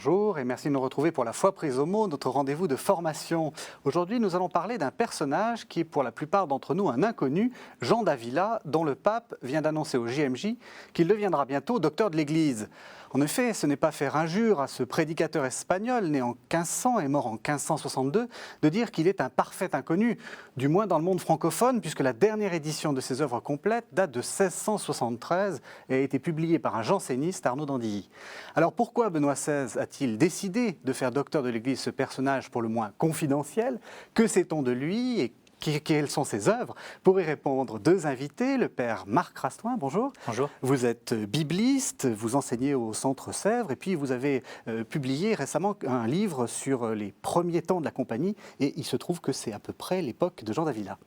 bonjour et merci de nous retrouver pour la Foi prise au mot, notre rendez-vous de formation. Aujourd'hui, nous allons parler d'un personnage qui est pour la plupart d'entre nous un inconnu, Jean d'Avila, dont le pape vient d'annoncer au JMJ qu'il deviendra bientôt docteur de l'Église. En effet, ce n'est pas faire injure à ce prédicateur espagnol né en 1500 et mort en 1562 de dire qu'il est un parfait inconnu, du moins dans le monde francophone, puisque la dernière édition de ses œuvres complètes date de 1673 et a été publiée par un janséniste, Arnaud d'Andilly. Alors pourquoi Benoît XVI a-t-il décidé de faire docteur de l'Église ce personnage pour le moins confidentiel? Que sait-on de lui et quelles sont ses œuvres? Pour y répondre, deux invités, le père Marc Rastoin, bonjour. Bonjour. Vous êtes bibliste, vous enseignez au Centre Sèvres et puis vous avez publié récemment un livre sur les premiers temps de la compagnie et il se trouve que c'est à peu près l'époque de Jean d'Avila.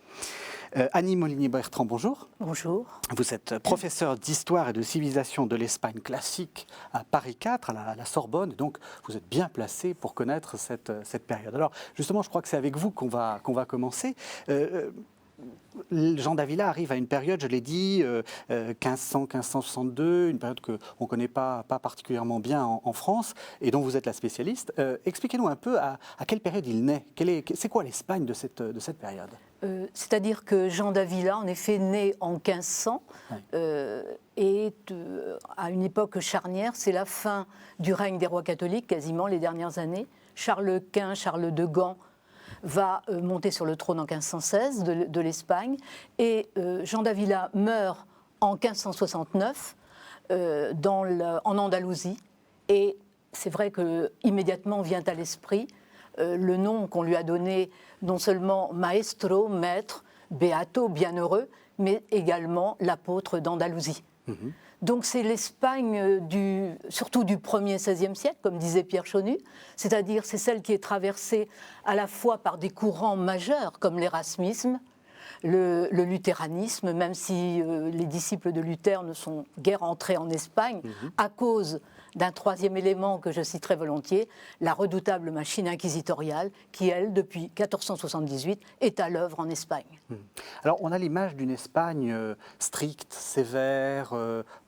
Annie Molinier-Bertrand, bonjour. Bonjour. Vous êtes professeur d'histoire et de civilisation de l'Espagne classique à Paris 4, à la Sorbonne, donc vous êtes bien placé pour connaître cette période. Alors justement, je crois que c'est avec vous qu'on va commencer. Jean d'Avila arrive à une période, je l'ai dit, 1500-1562, une période qu'on ne connaît pas particulièrement bien en France et dont vous êtes la spécialiste. Expliquez-nous un peu à quelle période il naît. C'est quoi l'Espagne de cette période? C'est-à-dire que Jean d'Avila, en effet, né en 1500, et à une époque charnière, c'est la fin du règne des rois catholiques, quasiment les dernières années. Charles Quint, Charles de Gand va monter sur le trône en 1516 de l'Espagne, et Jean d'Avila meurt en 1569 en Andalousie, et c'est vrai qu'immédiatement vient à l'esprit le nom qu'on lui a donné, non seulement maestro, maître, beato, bienheureux, mais également l'apôtre d'Andalousie. Donc c'est l'Espagne surtout du 1er XVIe siècle, comme disait Pierre Chonu, c'est-à-dire c'est celle qui est traversée à la fois par des courants majeurs comme l'érasmisme, le luthéranisme, même si les disciples de Luther ne sont guère entrés en Espagne, à cause d'un troisième élément que je citerai volontiers, la redoutable machine inquisitoriale qui, elle, depuis 1478, est à l'œuvre en Espagne. Alors, on a l'image d'une Espagne stricte, sévère,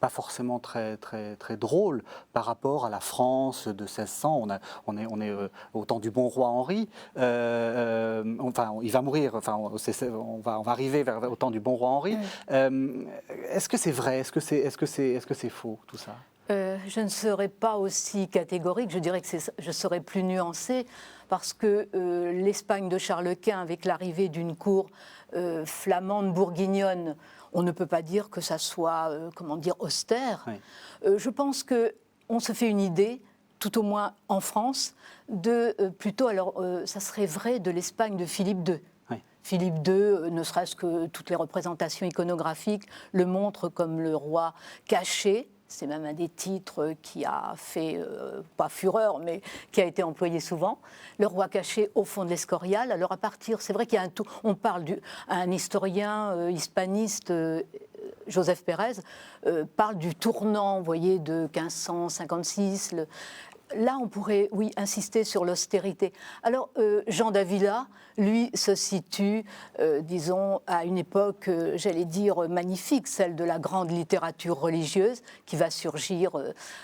pas forcément très drôle par rapport à la France de 1600. On est au temps du bon roi Henri. Enfin, il va mourir. Enfin, on va arriver au temps du bon roi Henri. Est-ce que c'est vrai? Est-ce que c'est faux, tout ça? Je ne serais pas aussi catégorique, je dirais que je serais plus nuancée, parce que l'Espagne de Charles Quint, avec l'arrivée d'une cour flamande bourguignonne, on ne peut pas dire que ça soit, austère. Oui. Je pense qu'on se fait une idée, tout au moins en France, plutôt, ça serait vrai de l'Espagne de Philippe II. Philippe II, ne serait-ce que toutes les représentations iconographiques le montrent comme le roi caché. C'est même un des titres qui a fait, pas fureur, mais qui a été employé souvent. Le roi caché au fond de l'Escorial. Alors à partir, c'est vrai qu'il y a un tout. On parle un historien hispaniste, Joseph Pérez, parle du tournant, vous voyez, de 1556. Là, on pourrait, oui, insister sur l'austérité. Alors, Jean d'Avila, lui, se situe, disons, à une époque, j'allais dire, magnifique, celle de la grande littérature religieuse, qui va surgir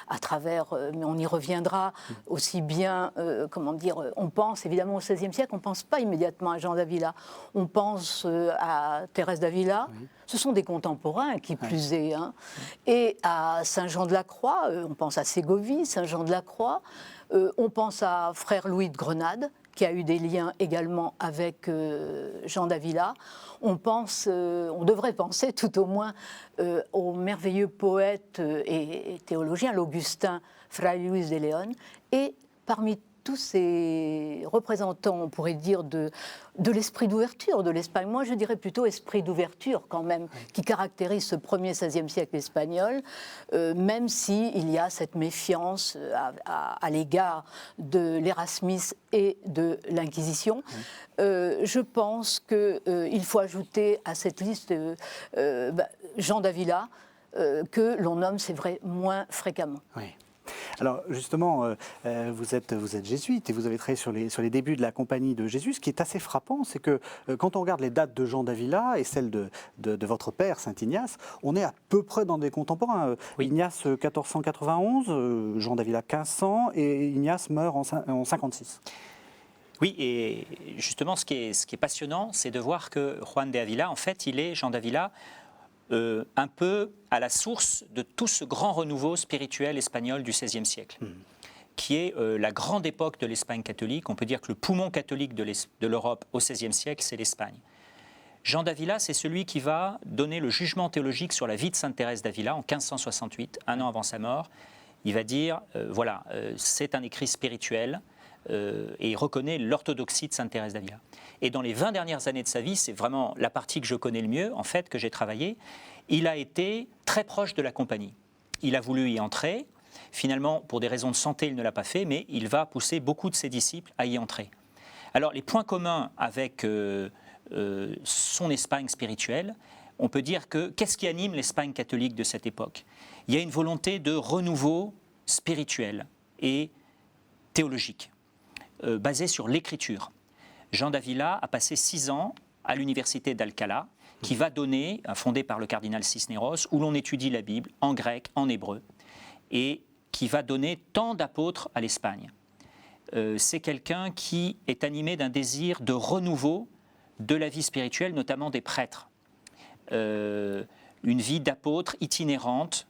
à travers, mais on y reviendra, aussi bien, on pense évidemment au XVIe siècle, on ne pense pas immédiatement à Jean d'Avila, on pense à Thérèse d'Avila. Ce sont des contemporains, qui plus est. Hein. Et à Saint-Jean-de-la-Croix, on pense à Ségovie, Saint-Jean-de-la-Croix, on pense à Frère Louis de Grenade, qui a eu des liens également avec Jean d'Avila. On devrait penser tout au moins au merveilleux poète et théologien, l'Augustin Fray Luis de León, et parmi tous ces représentants, on pourrait dire, de l'esprit d'ouverture de l'Espagne. Moi, je dirais plutôt esprit d'ouverture, quand même, qui caractérise ce 1er XVIe siècle espagnol, même s'il y a cette méfiance à l'égard de l'érasmisme et de l'Inquisition. Je pense qu'il faut ajouter à cette liste Jean d'Avila, que l'on nomme, c'est vrai, moins fréquemment. Oui. Alors justement, vous êtes jésuite et vous avez travaillé sur les débuts de la compagnie de Jésus. Ce qui est assez frappant, c'est que quand on regarde les dates de Jean d'Avila et celles de votre père, Saint Ignace, on est à peu près dans des contemporains. Oui. Ignace 1491, Jean d'Avila 1500 et Ignace meurt en 56. Oui, et justement, ce qui est passionnant, c'est de voir que Juan de Avila, en fait, Jean d'Avila, un peu à la source de tout ce grand renouveau spirituel espagnol du XVIe siècle, qui est la grande époque de l'Espagne catholique. On peut dire que le poumon catholique de l'Europe au XVIe siècle, c'est l'Espagne. Jean d'Avila, c'est celui qui va donner le jugement théologique sur la vie de Sainte Thérèse d'Avila en 1568, un an avant sa mort. Il va dire, c'est un écrit spirituel, et il reconnaît l'orthodoxie de Sainte Thérèse d'Avila. Et dans les 20 dernières années de sa vie, c'est vraiment la partie que je connais le mieux, en fait, que j'ai travaillé, il a été très proche de la compagnie. Il a voulu y entrer. Finalement, pour des raisons de santé, il ne l'a pas fait, mais il va pousser beaucoup de ses disciples à y entrer. Alors, les points communs avec son Espagne spirituelle, on peut dire que qu'est-ce qui anime l'Espagne catholique de cette époque? Il y a une volonté de renouveau spirituel et théologique, basé sur l'écriture. Jean d'Avila a passé 6 ans à l'université d'Alcalá, qui va donner, fondée par le cardinal Cisneros, où l'on étudie la Bible en grec, en hébreu, et qui va donner tant d'apôtres à l'Espagne. C'est quelqu'un qui est animé d'un désir de renouveau de la vie spirituelle, notamment des prêtres. Une vie d'apôtre itinérante.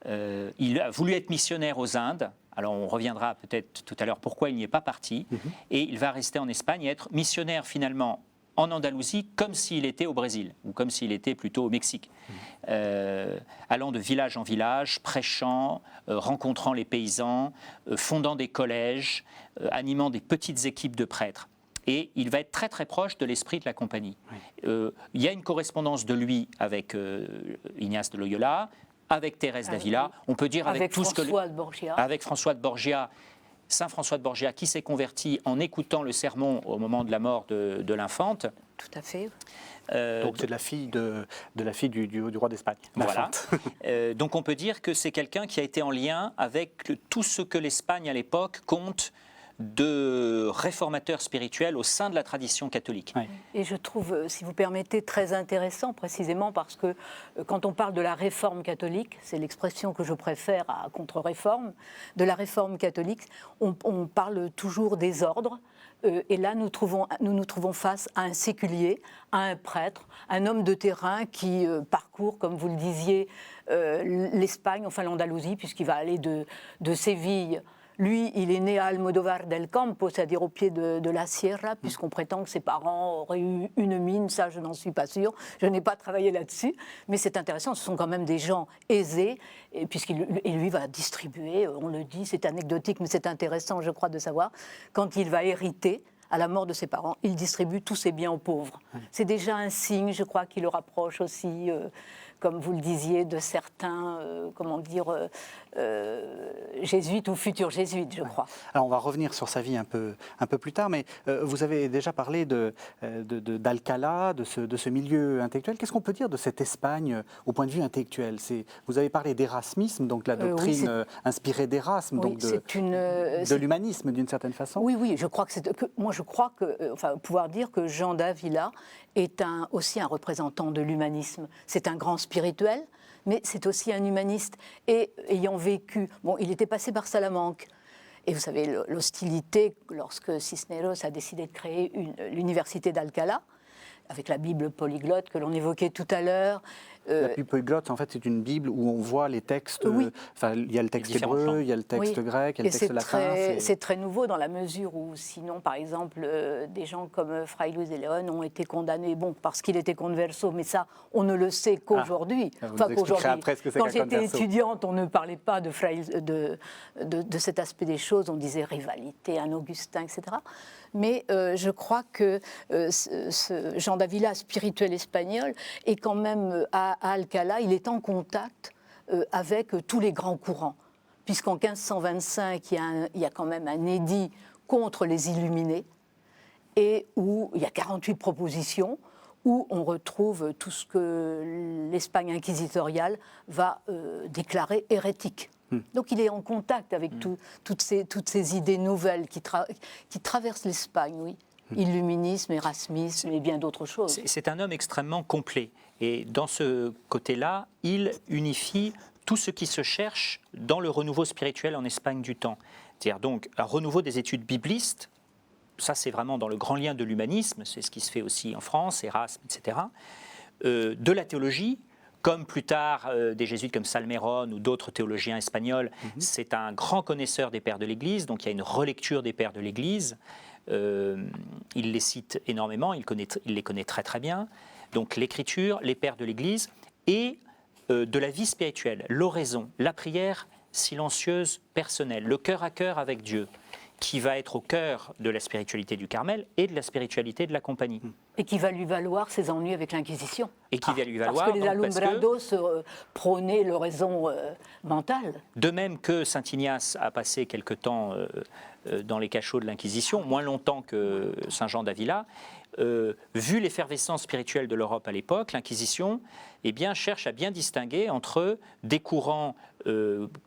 Il a voulu être missionnaire aux Indes. Alors on reviendra peut-être tout à l'heure pourquoi il n'y est pas parti. Et il va rester en Espagne et être missionnaire finalement en Andalousie comme s'il était au Brésil, ou comme s'il était plutôt au Mexique. Allant de village en village, prêchant, rencontrant les paysans, fondant des collèges, animant des petites équipes de prêtres. Et il va être très très proche de l'esprit de la compagnie. Il y a une correspondance de lui avec Ignace de Loyola, avec Thérèse d'Avila, on peut dire avec tout François de Borgia. Avec François de Borgia, Saint François de Borgia, qui s'est converti en écoutant le sermon au moment de la mort de l'infante. Tout à fait. Donc c'est de la fille du roi d'Espagne. Voilà. Donc on peut dire que c'est quelqu'un qui a été en lien avec tout ce que l'Espagne à l'époque compte de réformateurs spirituels au sein de la tradition catholique. Oui. Et je trouve, si vous permettez, très intéressant précisément parce que quand on parle de la réforme catholique, c'est l'expression que je préfère à contre-réforme, de la réforme catholique, on parle toujours des ordres. Et là, nous nous trouvons face à un séculier, à un prêtre, un homme de terrain qui parcourt, comme vous le disiez, l'Espagne, enfin l'Andalousie, puisqu'il va aller de Séville. Lui, il est né à Almodóvar del Campo, c'est-à-dire au pied de la Sierra, puisqu'on prétend que ses parents auraient eu une mine, ça je n'en suis pas sûre, je n'ai pas travaillé là-dessus, mais c'est intéressant, ce sont quand même des gens aisés, et lui va distribuer, on le dit, c'est anecdotique, mais c'est intéressant, je crois, de savoir, quand il va hériter, à la mort de ses parents, il distribue tous ses biens aux pauvres. C'est déjà un signe, je crois, qui le rapproche aussi, comme vous le disiez, de certains, jésuites ou futurs jésuites, je crois. Alors on va revenir sur sa vie un peu plus tard, mais vous avez déjà parlé d'Alcalá, de ce milieu intellectuel. Qu'est-ce qu'on peut dire de cette Espagne au point de vue intellectuel? Vous avez parlé d'érasmisme, donc la doctrine inspirée d'Erasme, donc de l'humanisme d'une certaine façon. Oui, je crois pouvoir dire que Jean d'Avila est aussi un représentant de l'humanisme. C'est un grand spirituel, mais c'est aussi un humaniste. Et ayant vécu, il était passé par Salamanque. Et vous savez, l'hostilité, lorsque Cisneros a décidé de créer l'université d'Alcalá, avec la Bible polyglotte que l'on évoquait tout à l'heure. La Bible polyglotte, en fait, c'est une Bible où on voit les textes. Il y a le texte hébreu, il y a le texte grec, il y a le texte latin. C'est très nouveau dans la mesure où, sinon, par exemple, des gens comme Fray Luis de León ont été condamnés, parce qu'il était converso, mais ça, on ne le sait qu'aujourd'hui. Quand j'étais étudiante, on ne parlait pas de cet aspect des choses, on disait rivalité, un Augustin, etc. Mais je crois que ce Jean d'Avila, spirituel espagnol, est quand même à Alcalá, il est en contact avec tous les grands courants. Puisqu'en 1525, il y a quand même un édit contre les Illuminés, et où il y a 48 propositions, où on retrouve tout ce que l'Espagne inquisitoriale va déclarer hérétique. Donc il est en contact avec toutes ces idées nouvelles qui traversent l'Espagne, oui. Illuminisme, érasmisme et bien d'autres choses. C'est un homme extrêmement complet. Et dans ce côté-là, il unifie tout ce qui se cherche dans le renouveau spirituel en Espagne du temps. C'est-à-dire donc un renouveau des études biblistes. Ça, c'est vraiment dans le grand lien de l'humanisme. C'est ce qui se fait aussi en France, Erasme, etc. De la théologie, comme plus tard des jésuites comme Salmeron ou d'autres théologiens espagnols. C'est un grand connaisseur des pères de l'Église. Donc il y a une relecture des pères de l'Église. Il les cite énormément, il les connaît très très bien. Donc l'écriture, les pères de l'Église et de la vie spirituelle, l'oraison, la prière silencieuse personnelle, le cœur à cœur avec Dieu, qui va être au cœur de la spiritualité du Carmel et de la spiritualité de la Compagnie. Et qui va lui valoir ses ennuis avec l'Inquisition. Et qui va lui valoir... Parce que les alumbrados prônaient l'oraison mentale. De même que Saint Ignace a passé quelque temps dans les cachots de l'Inquisition, moins longtemps que Saint Jean d'Avila, vu l'effervescence spirituelle de l'Europe à l'époque, l'Inquisition cherche à bien distinguer entre des courants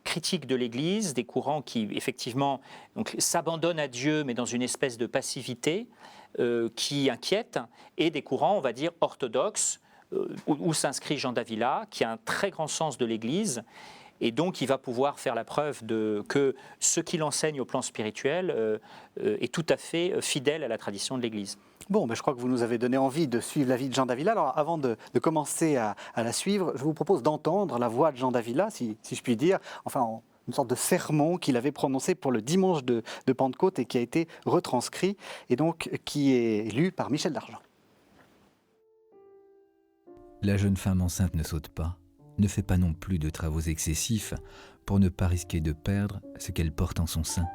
critiques de l'Église, des courants qui effectivement s'abandonnent à Dieu mais dans une espèce de passivité qui inquiète, et des courants, on va dire, orthodoxes, où s'inscrit Jean d'Avila, qui a un très grand sens de l'Église. Et donc, il va pouvoir faire la preuve que ce qu'il enseigne au plan spirituel est tout à fait fidèle à la tradition de l'Église. Bon, je crois que vous nous avez donné envie de suivre la vie de Jean d'Avila. Alors, avant de commencer à la suivre, je vous propose d'entendre la voix de Jean d'Avila, si je puis dire, enfin, une sorte de sermon qu'il avait prononcé pour le dimanche de Pentecôte et qui a été retranscrit, et donc qui est lu par Michel d'Argent. La jeune femme enceinte ne saute pas, ne fait pas non plus de travaux excessifs pour ne pas risquer de perdre ce qu'elle porte en son sein.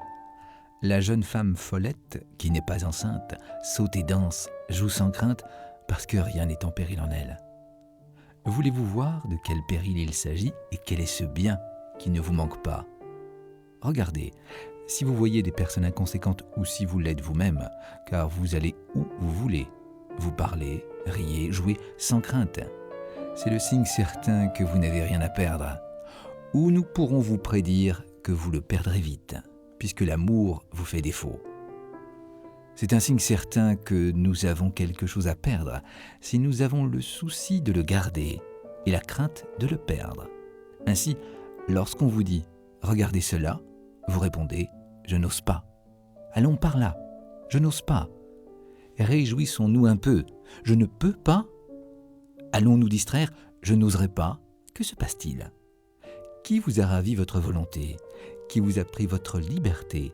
La jeune femme follette, qui n'est pas enceinte, saute et danse, joue sans crainte, parce que rien n'est en péril en elle. Voulez-vous voir de quel péril il s'agit et quel est ce bien qui ne vous manque pas? Regardez, si vous voyez des personnes inconséquentes ou si vous l'êtes vous-même, car vous allez où vous voulez, vous parlez, riez, jouez sans crainte. C'est le signe certain que vous n'avez rien à perdre. Ou nous pourrons vous prédire que vous le perdrez vite, puisque l'amour vous fait défaut. C'est un signe certain que nous avons quelque chose à perdre si nous avons le souci de le garder et la crainte de le perdre. Ainsi, lorsqu'on vous dit « Regardez cela », vous répondez « Je n'ose pas ». « Allons par là, je n'ose pas ». Réjouissons-nous un peu, « Je ne peux pas ». Allons nous distraire, « Je n'oserai pas ». Que se passe-t-il? Qui vous a ravi votre volonté? Qui vous a pris votre liberté?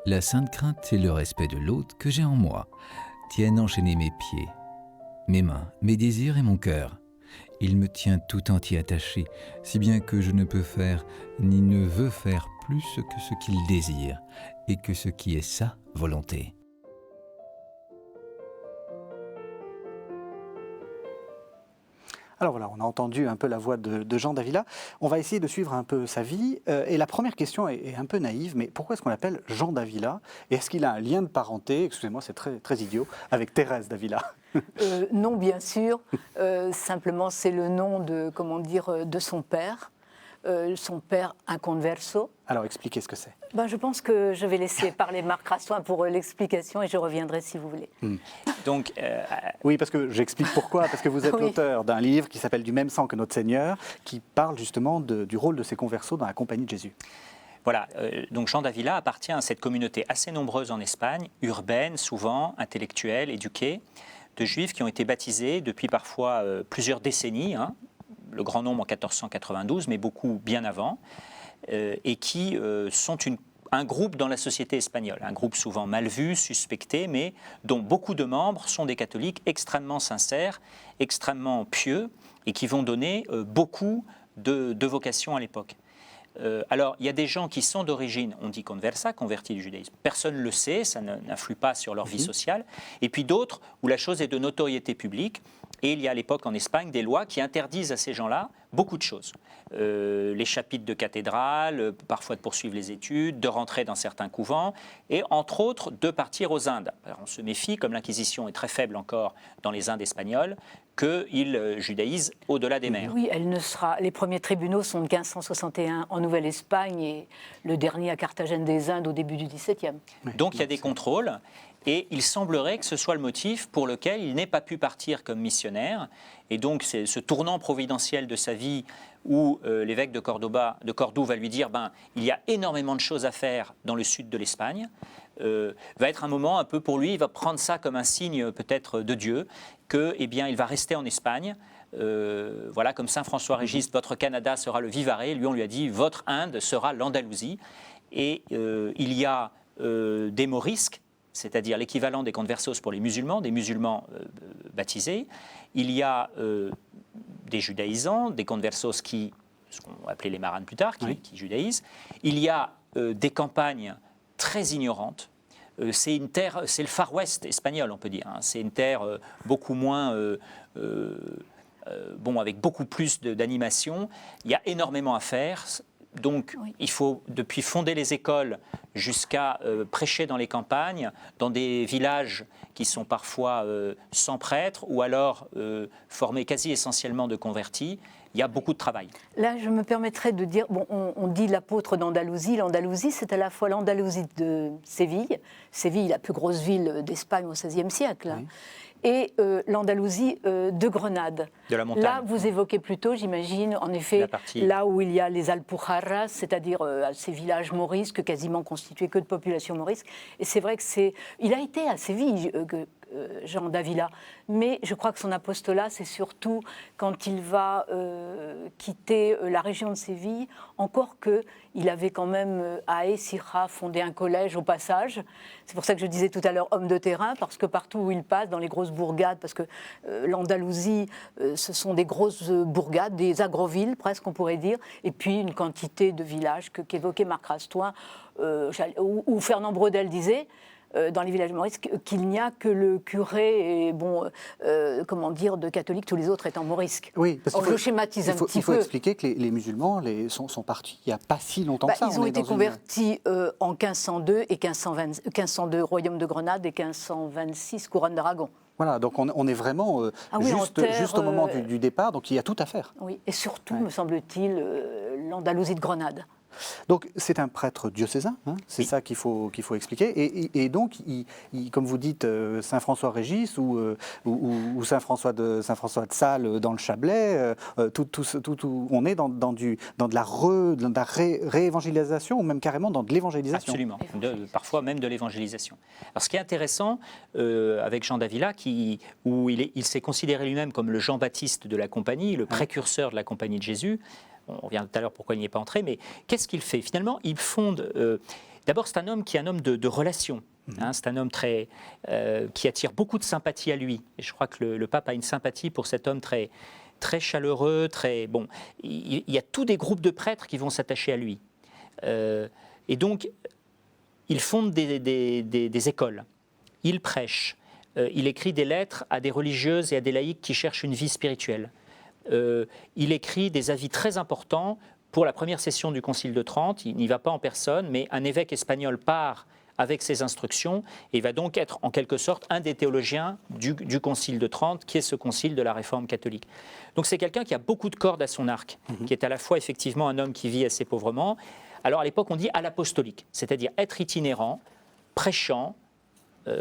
La sainte crainte et le respect de l'autre que j'ai en moi tiennent enchaîner mes pieds, mes mains, mes désirs et mon cœur. Il me tient tout entier attaché, si bien que je ne peux faire ni ne veux faire plus que ce qu'il désire et que ce qui est sa volonté. Alors voilà, on a entendu un peu la voix de Jean d'Avila. On va essayer de suivre un peu sa vie. Et la première question est un peu naïve, mais pourquoi est-ce qu'on l'appelle Jean d'Avila? Et est-ce qu'il a un lien de parenté, excusez-moi, c'est très, très idiot, avec Thérèse d'Avila? Non, bien sûr. Simplement, c'est le nom de son père. Son père inconverso. Alors, expliquez ce que c'est. Je pense que je vais laisser parler Marc Rassoin pour l'explication et je reviendrai si vous voulez. Donc, oui, parce que j'explique pourquoi. Parce que vous êtes l'auteur d'un livre qui s'appelle « Du même sang que notre Seigneur », qui parle justement du rôle de ces conversos dans la compagnie de Jésus. Voilà, donc Jean d'Avila appartient à cette communauté assez nombreuse en Espagne, urbaine souvent, intellectuelle, éduquée, de juifs qui ont été baptisés depuis parfois plusieurs décennies, le grand nombre en 1492, mais beaucoup bien avant, et qui sont un groupe dans la société espagnole, un groupe souvent mal vu, suspecté, mais dont beaucoup de membres sont des catholiques extrêmement sincères, extrêmement pieux, et qui vont donner beaucoup de vocations à l'époque. Alors, il y a des gens qui sont d'origine, on dit conversa, convertis du judaïsme. Personne ne le sait, ça n'influe pas sur leur vie sociale. Et puis d'autres où la chose est de notoriété publique. Et il y a à l'époque en Espagne des lois qui interdisent à ces gens-là beaucoup de choses. Les chapitres de cathédrale, parfois de poursuivre les études, de rentrer dans certains couvents, et entre autres de partir aux Indes. Alors on se méfie, comme l'Inquisition est très faible encore dans les Indes espagnoles, qu'ils judaïsent au-delà des mers. Oui, les premiers tribunaux sont de 1561 en Nouvelle-Espagne et le dernier à Carthagène des Indes au début du XVIIe. Donc il y a des contrôles. Et il semblerait que ce soit le motif pour lequel il n'ait pas pu partir comme missionnaire. Et donc, c'est ce tournant providentiel de sa vie où l'évêque de Cordoue va lui dire il y a énormément de choses à faire dans le sud de l'Espagne. Va être un moment un peu pour lui, il va prendre ça comme un signe peut-être de Dieu, il va rester en Espagne. Voilà, comme Saint François Régis, votre Canada sera le Vivarais. Lui, on lui a dit, votre Inde sera l'Andalousie. Et il y a des morisques, c'est-à-dire l'équivalent des conversos pour les musulmans, des musulmans baptisés. Il y a des judaïsants, des conversos ce qu'on va appeler les maranes plus tard, qui judaïsent. Il y a des campagnes très ignorantes. C'est une terre, c'est le Far West espagnol, on peut dire. C'est une terre beaucoup moins, avec beaucoup plus d'animation. Il y a énormément à faire. Donc, il faut, depuis fonder les écoles jusqu'à prêcher dans les campagnes, dans des villages qui sont parfois sans prêtre ou alors formés quasi essentiellement de convertis, il y a beaucoup de travail. Là, je me permettrais de dire, on dit l'apôtre d'Andalousie. L'Andalousie, c'est à la fois l'Andalousie de Séville. Séville, la plus grosse ville d'Espagne au XVIe siècle. Oui. Et l'Andalousie de Grenade. De la montagne. Là, vous évoquez plutôt, j'imagine, en effet, là où il y a les Alpujarras, c'est-à-dire ces villages morisques quasiment constitués que de population morisque. Et c'est vrai il a été à Séville, Jean d'Avila, mais je crois que son apostolat, c'est surtout quand il va quitter la région de Séville, encore qu'il avait quand même à Écija fondé un collège au passage. C'est pour ça que je disais tout à l'heure homme de terrain, parce que partout où il passe, dans les grosses bourgades, parce que l'Andalousie, ce sont des grosses bourgades, des agrovilles presque on pourrait dire, et puis une quantité de villages qu'évoquait Marc Rastoin, où Fernand Braudel disait, dans les villages morisques, qu'il n'y a que le curé et de catholiques, tous les autres étant morisques. Oui, parce je schématise un petit peu. Il faut expliquer que les musulmans sont partis il n'y a pas si longtemps que ça. Ils ont été convertis en 1502 et 1502 royaume de Grenade et 1526 couronne d'Aragon. Voilà, donc on est vraiment juste au moment du départ, donc il y a tout à faire. Oui, et surtout, me semble-t-il, l'Andalousie de Grenade. Donc c'est un prêtre diocésain, c'est ça qu'il faut expliquer. Et donc, comme vous dites, Saint François Régis ou Saint François de Sales dans le Chablais, on est dans de la réévangélisation ou même carrément dans de l'évangélisation. Absolument, parfois même de l'évangélisation. Alors ce qui est intéressant avec Jean d'Avila, où il s'est considéré lui-même comme le Jean-Baptiste de la Compagnie, le précurseur de la Compagnie de Jésus. On revient tout à l'heure pourquoi il n'y est pas entré, mais qu'est-ce qu'il fait ? Finalement, il fonde... D'abord, c'est un homme qui est un homme de relations. C'est un homme qui attire beaucoup de sympathie à lui. Et je crois que le pape a une sympathie pour cet homme très, très chaleureux, très... Bon, il y a tous des groupes de prêtres qui vont s'attacher à lui. Et donc, il fonde des écoles. Il prêche. Il écrit des lettres à des religieuses et à des laïcs qui cherchent une vie spirituelle. Il écrit des avis très importants pour la première session du Concile de Trente. Il n'y va pas en personne, mais un évêque espagnol part avec ses instructions et va donc être en quelque sorte un des théologiens du Concile de Trente, qui est ce concile de la Réforme catholique. Donc c'est quelqu'un qui a beaucoup de cordes à son arc, qui est à la fois effectivement un homme qui vit assez pauvrement. Alors à l'époque on dit à l'apostolique, c'est-à-dire être itinérant, prêchant,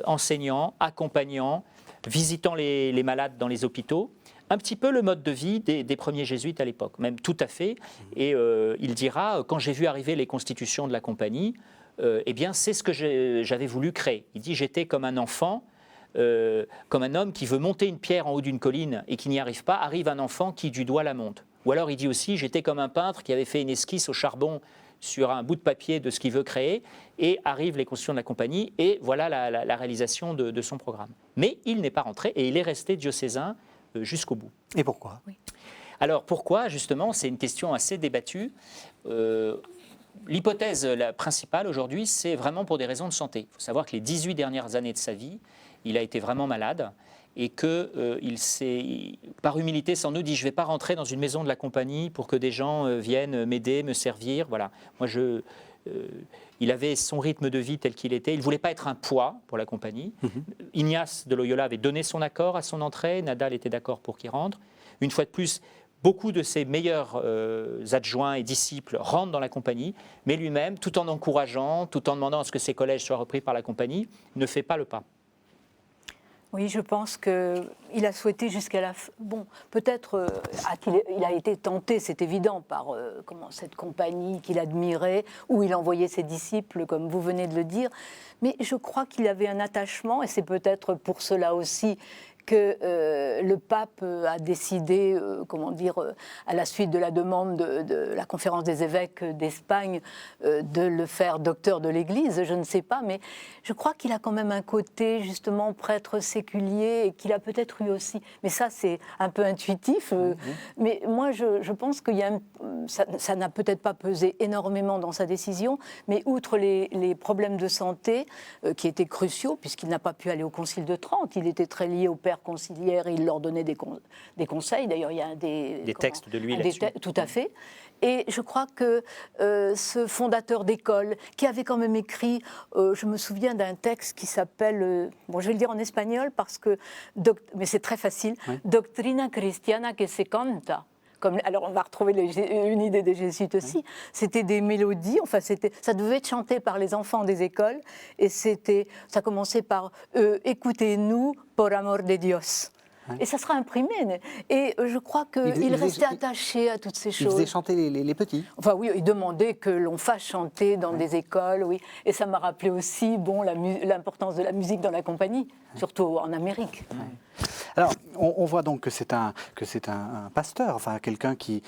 enseignant, accompagnant, visitant les malades dans les hôpitaux. Un petit peu le mode de vie des premiers jésuites à l'époque, même tout à fait. Et il dira, quand j'ai vu arriver les constitutions de la Compagnie, c'est ce que j'avais voulu créer. Il dit, j'étais comme un enfant, comme un homme qui veut monter une pierre en haut d'une colline et qui n'y arrive pas, arrive un enfant qui du doigt la monte. Ou alors il dit aussi, j'étais comme un peintre qui avait fait une esquisse au charbon sur un bout de papier de ce qu'il veut créer, et arrivent les constitutions de la Compagnie, et voilà la réalisation de son programme. Mais il n'est pas rentré, et il est resté diocésain jusqu'au bout. Et pourquoi ? Alors pourquoi, justement, c'est une question assez débattue. L'hypothèse la principale aujourd'hui, c'est vraiment pour des raisons de santé. Il faut savoir que les 18 dernières années de sa vie, il a été vraiment malade et qu'il s'est, par humilité sans doute, dit « je ne vais pas rentrer dans une maison de la compagnie pour que des gens viennent m'aider, me servir ». Voilà. Moi, il avait son rythme de vie tel qu'il était. Il ne voulait pas être un poids pour la compagnie. Ignace de Loyola avait donné son accord à son entrée. Nadal était d'accord pour qu'il rentre. Une fois de plus, beaucoup de ses meilleurs adjoints et disciples rentrent dans la compagnie, mais lui-même, tout en encourageant, tout en demandant à ce que ses collèges soient repris par la compagnie, ne fait pas le pas. Oui, je pense qu'il a souhaité jusqu'à la fin. Bon, peut-être il a été tenté, c'est évident, par cette compagnie qu'il admirait, où il envoyait ses disciples, comme vous venez de le dire. Mais je crois qu'il avait un attachement, et c'est peut-être pour cela aussi que le pape a décidé, à la suite de la demande de la conférence des évêques d'Espagne, de le faire docteur de l'Église, je ne sais pas, mais je crois qu'il a quand même un côté, justement, prêtre séculier, et qu'il a peut-être eu aussi, mais ça c'est un peu intuitif, mais moi je pense qu'il y a ça n'a peut-être pas pesé énormément dans sa décision, mais outre les problèmes de santé qui étaient cruciaux, puisqu'il n'a pas pu aller au Concile de Trente, il était très lié au père conciliaire, il leur donnait des conseils. D'ailleurs, il y a des textes de lui là-dessus. Tout à fait. Et je crois que ce fondateur d'école, qui avait quand même écrit, je me souviens d'un texte qui s'appelle, je vais le dire en espagnol parce que, mais c'est très facile, oui. Doctrina cristiana que se canta. Alors on va retrouver une idée des jésuites aussi. C'était des mélodies, ça devait être chanté par les enfants des écoles, et ça commençait par écoutez-nous por amor de Dios. Et ça sera imprimé. Et je crois qu'il restait attaché à toutes ces choses. Il faisait chanter les petits. Enfin oui, il demandait que l'on fasse chanter dans des écoles, oui. Et ça m'a rappelé aussi l'importance de la musique dans la compagnie, surtout en Amérique. Alors, on voit donc que c'est un pasteur, enfin quelqu'un qui...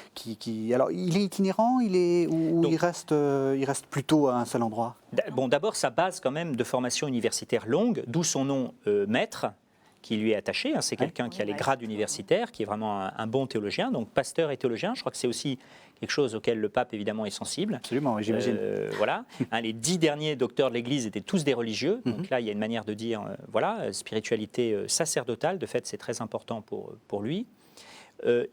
Alors, il est itinérant, il reste plutôt à un seul endroit. Bon, d'abord, sa base quand même de formation universitaire longue, d'où son nom maître, qui lui est attaché. C'est quelqu'un qui a les grades universitaires, qui est vraiment un bon théologien, donc pasteur et théologien. Je crois que c'est aussi quelque chose auquel le pape, évidemment, est sensible. Absolument, oui, j'imagine. Voilà. Les 10 derniers docteurs de l'Église étaient tous des religieux. Donc là, il y a une manière de dire, spiritualité sacerdotale. De fait, c'est très important pour lui.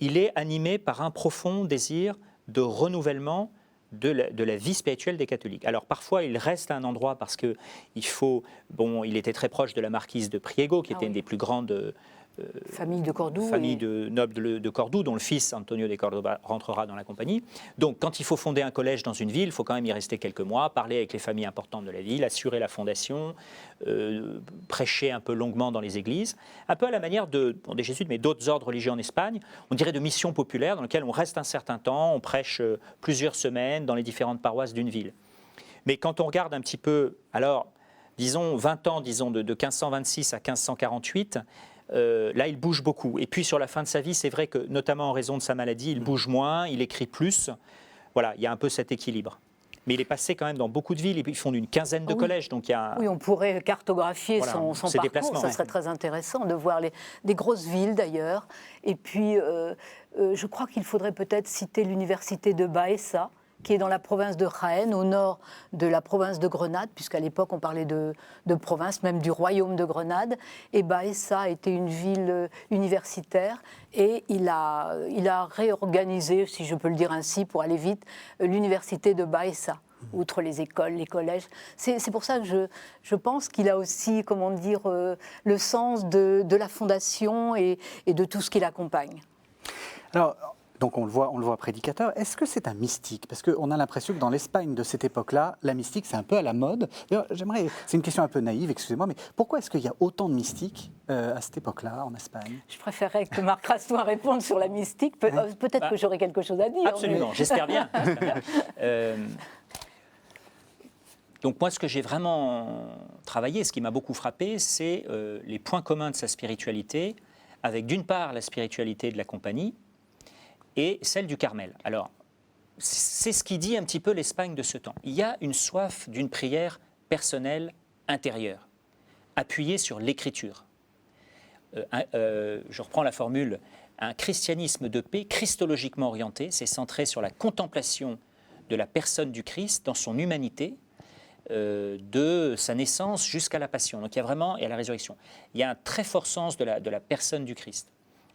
Il est animé par un profond désir de renouvellement de la vie spirituelle des catholiques. Alors parfois il reste à un endroit parce que il était très proche de la marquise de Priego, qui était une des plus grandes famille de Cordoue, de nobles de Cordoue, dont le fils Antonio de Cordoba rentrera dans la compagnie. Donc quand il faut fonder un collège dans une ville, il faut quand même y rester quelques mois, parler avec les familles importantes de la ville, assurer la fondation, prêcher un peu longuement dans les églises, un peu à la manière des jésuites, mais d'autres ordres religieux en Espagne, on dirait de missions populaires dans lesquelles on reste un certain temps, on prêche plusieurs semaines dans les différentes paroisses d'une ville. Mais quand on regarde un petit peu, alors disons 20 ans, de 1526 à 1548, là, il bouge beaucoup. Et puis, sur la fin de sa vie, c'est vrai que, notamment en raison de sa maladie, il bouge moins, il écrit plus. Voilà, il y a un peu cet équilibre. Mais il est passé quand même dans beaucoup de villes. Il fonde une quinzaine de collèges. Donc il y a... Oui, on pourrait cartographier son parcours. Ça serait très intéressant de voir des grosses villes, d'ailleurs. Et puis, je crois qu'il faudrait peut-être citer l'université de Baeza, qui est dans la province de Jaén, au nord de la province de Grenade, puisqu'à l'époque on parlait de province, même du royaume de Grenade. Et Baeza était une ville universitaire, et il a réorganisé, si je peux le dire ainsi, pour aller vite, l'université de Baeza, outre les écoles, les collèges. C'est pour ça que je pense qu'il a aussi, le sens de la fondation et de tout ce qui l'accompagne. Alors, donc on le voit prédicateur. Est-ce que c'est un mystique? Parce qu'on a l'impression que dans l'Espagne de cette époque-là, la mystique, c'est un peu à la mode. D'ailleurs, c'est une question un peu naïve, excusez-moi, mais pourquoi est-ce qu'il y a autant de mystiques à cette époque-là, en Espagne? Je préférerais que Marc Rastoin réponde sur la mystique. Peut-être que j'aurais quelque chose à dire. Absolument, j'espère bien. Donc moi, ce que j'ai vraiment travaillé, ce qui m'a beaucoup frappé, c'est les points communs de sa spiritualité, avec d'une part la spiritualité de la compagnie, et celle du Carmel. Alors, c'est ce qui dit un petit peu l'Espagne de ce temps. Il y a une soif d'une prière personnelle intérieure, appuyée sur l'écriture. Je reprends la formule un christianisme de paix christologiquement orienté. C'est centré sur la contemplation de la personne du Christ dans son humanité, de sa naissance jusqu'à la passion. Donc il y a vraiment, et à la résurrection, il y a un très fort sens de la personne du Christ.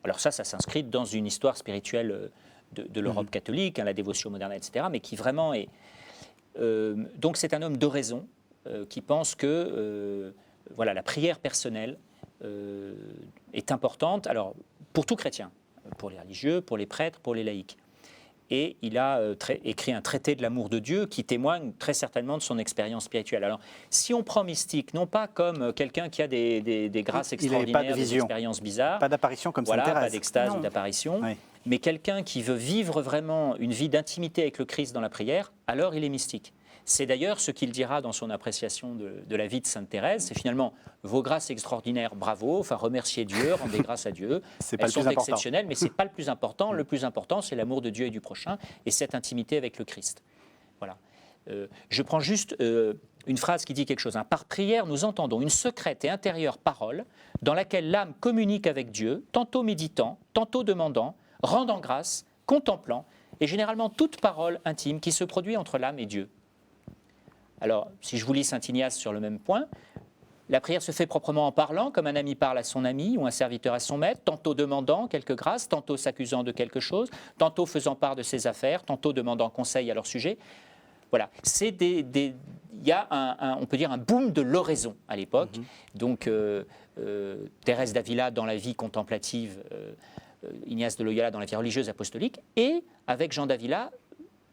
Alors ça s'inscrit dans une histoire spirituelle de l'Europe catholique, la dévotion moderne, etc., mais qui vraiment est... donc c'est un homme d'oraison qui pense que voilà, la prière personnelle est importante, alors pour tout chrétien, pour les religieux, pour les prêtres, pour les laïcs. Et il a écrit un traité de l'amour de Dieu qui témoigne très certainement de son expérience spirituelle. Alors, si on prend mystique, non pas comme quelqu'un qui a des grâces extraordinaires, des expériences bizarres, pas d'apparition comme voilà, Sainte Thérèse, pas d'extase ou d'apparition, oui. Mais quelqu'un qui veut vivre vraiment une vie d'intimité avec le Christ dans la prière, alors il est mystique. C'est d'ailleurs ce qu'il dira dans son appréciation de la vie de Sainte Thérèse, c'est finalement vos grâces extraordinaires, bravo, enfin remerciez Dieu, rendez grâce à Dieu. Elles sont exceptionnelles, mais ce n'est pas le plus important. Le plus important, c'est l'amour de Dieu et du prochain et cette intimité avec le Christ. Voilà. Je prends juste une phrase qui dit quelque chose. Par prière, nous entendons une secrète et intérieure parole dans laquelle l'âme communique avec Dieu, tantôt méditant, tantôt demandant, rendant grâce, contemplant, et généralement toute parole intime qui se produit entre l'âme et Dieu. Alors, si je vous lis Saint Ignace sur le même point, la prière se fait proprement en parlant, comme un ami parle à son ami ou un serviteur à son maître, tantôt demandant quelque grâce, tantôt s'accusant de quelque chose, tantôt faisant part de ses affaires, tantôt demandant conseil à leur sujet. Voilà, il y a on peut dire un boom de l'oraison à l'époque. Donc, Thérèse d'Avila dans la vie contemplative, Ignace de Loyola dans la vie religieuse apostolique, et avec Jean d'Avila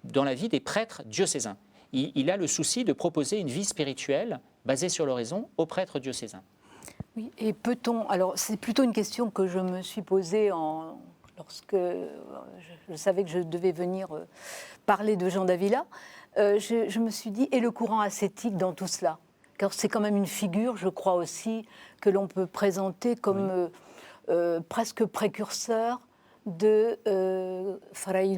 dans la vie des prêtres diocésains. Il a le souci de proposer une vie spirituelle basée sur l'oraison aux prêtres diocésains. Oui, et peut-on... Alors, c'est plutôt une question que je me suis posée lorsque je savais que je devais venir parler de Jean d'Avila. Je me suis dit, et le courant ascétique dans tout cela ? Car c'est quand même une figure, je crois aussi, que l'on peut présenter comme presque précurseur de Fray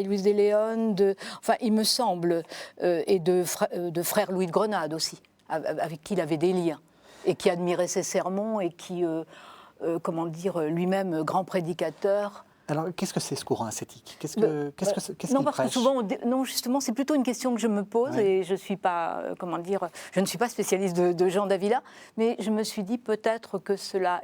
Luis de León, enfin, il me semble, et de frère Louis de Grenade aussi, avec qui il avait des liens, et qui admirait ses sermons, et qui, comment dire, lui-même grand prédicateur. Alors, qu'est-ce que c'est ce courant ascétique? Qu'est-ce qu'il non, parce prêche? que souvent, non, justement, c'est plutôt une question que je me pose, et je suis pas, comment dire, je ne suis pas spécialiste de Jean d'Avila, mais je me suis dit peut-être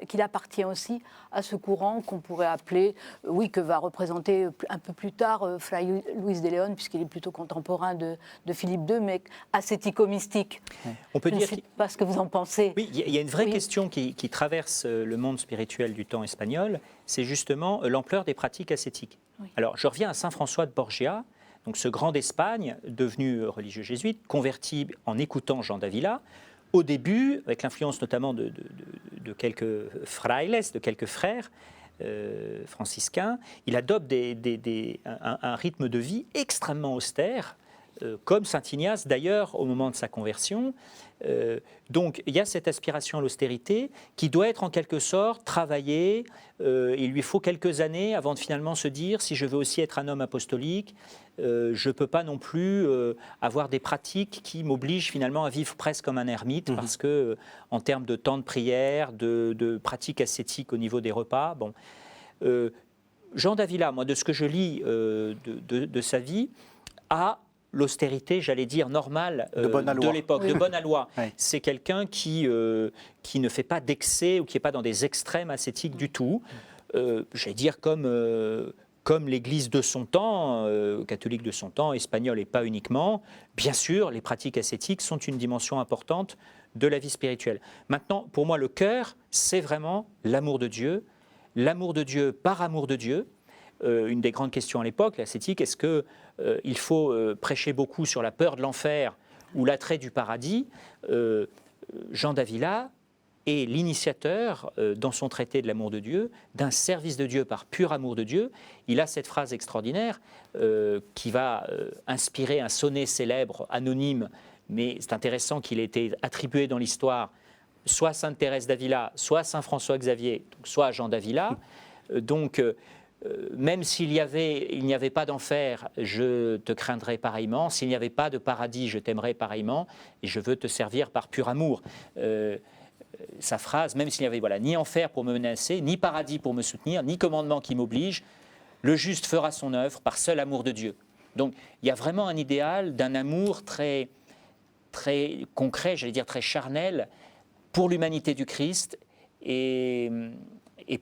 qu'il appartient aussi à ce courant qu'on pourrait appeler, oui, que va représenter un peu plus tard Fray Luis de León, puisqu'il est plutôt contemporain de Philippe II, mais ascético-mystique. On peut je ne sais pas ce que vous en pensez. Oui, il y a une vraie question qui traverse le monde spirituel du temps espagnol, c'est justement l'ampleur des pratiques ascétiques. Oui. Alors, je reviens à Saint François de Borgia, donc ce grand d'Espagne, devenu religieux jésuite, converti en écoutant Jean d'Avila. Au début, avec l'influence notamment de quelques frailes, de quelques frères franciscains, il adopte un rythme de vie extrêmement austère, comme Saint Ignace d'ailleurs au moment de sa conversion. Donc il y a cette aspiration à l'austérité qui doit être en quelque sorte travaillée. Il lui faut quelques années avant de finalement se dire si je veux aussi être un homme apostolique, je ne peux pas non plus avoir des pratiques qui m'obligent finalement à vivre presque comme un ermite parce que en termes de temps de prière, de pratiques ascétiques au niveau des repas, bon. Jean d'Avila, moi de ce que je lis de sa vie, a l'austérité, j'allais dire, normale de l'époque, de bonne aloi. Oui. C'est quelqu'un qui ne fait pas d'excès ou qui n'est pas dans des extrêmes ascétiques du tout. J'allais dire comme l'Église de son temps, catholique de son temps, espagnole et pas uniquement. Bien sûr, les pratiques ascétiques sont une dimension importante de la vie spirituelle. Maintenant, pour moi, le cœur, c'est vraiment l'amour de Dieu par amour de Dieu. Une des grandes questions à l'époque, l'ascétique, est-ce qu'il faut prêcher beaucoup sur la peur de l'enfer ou l'attrait du paradis? Jean d'Avila est l'initiateur, dans son traité de l'amour de Dieu, d'un service de Dieu par pur amour de Dieu. Il a cette phrase extraordinaire qui va inspirer un sonnet célèbre, anonyme, mais c'est intéressant qu'il ait été attribué dans l'histoire soit à Sainte Thérèse d'Avila, soit à Saint François Xavier, soit à Jean d'Avila. Même s'il n'y avait pas d'enfer, je te craindrais pareillement. S'il n'y avait pas de paradis, je t'aimerais pareillement. Et je veux te servir par pur amour. sa phrase, même s'il n'y avait ni enfer pour me menacer, ni paradis pour me soutenir, ni commandement qui m'oblige, le juste fera son œuvre par seul amour de Dieu. Donc il y a vraiment un idéal d'un amour très, très concret, j'allais dire très charnel, pour l'humanité du Christ et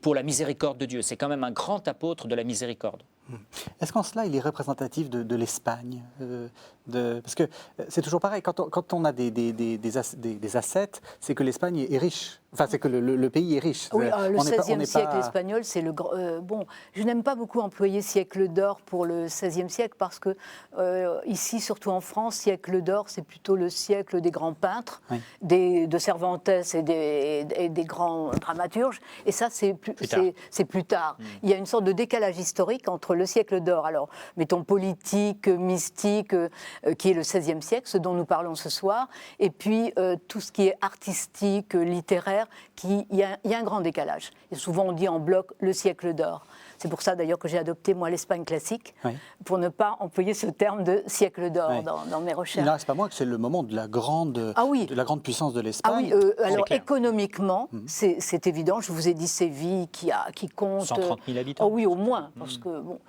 pour la miséricorde de Dieu. C'est quand même un grand apôtre de la miséricorde. Est-ce qu'en cela, il est représentatif de l'Espagne parce que c'est toujours pareil, quand on a des ascètes, c'est que l'Espagne est riche. Enfin, c'est que le pays est riche. Oui, le XVIe siècle espagnol, c'est le grand... bon, je n'aime pas beaucoup employer siècle d'or pour le XVIe siècle parce que ici, surtout en France, siècle d'or, c'est plutôt le siècle des grands peintres, oui. de Cervantes et des grands dramaturges. Et ça, c'est plus tard. Il y a une sorte de décalage historique entre le siècle d'or, alors mettons politique, mystique, qui est le XVIe siècle, ce dont nous parlons ce soir, et puis tout ce qui est artistique, littéraire, il y a un grand décalage. Et souvent on dit en bloc le siècle d'or. C'est pour ça d'ailleurs que j'ai adopté moi l'Espagne classique, oui. Pour ne pas employer ce terme de siècle d'or oui. dans mes recherches. Là, c'est pas moi que c'est le moment de la grande puissance de l'Espagne. Ah oui, alors économiquement, c'est évident. Je vous ai dit Séville qui compte 130 000 habitants. Oh oui, au moins, parce que bon,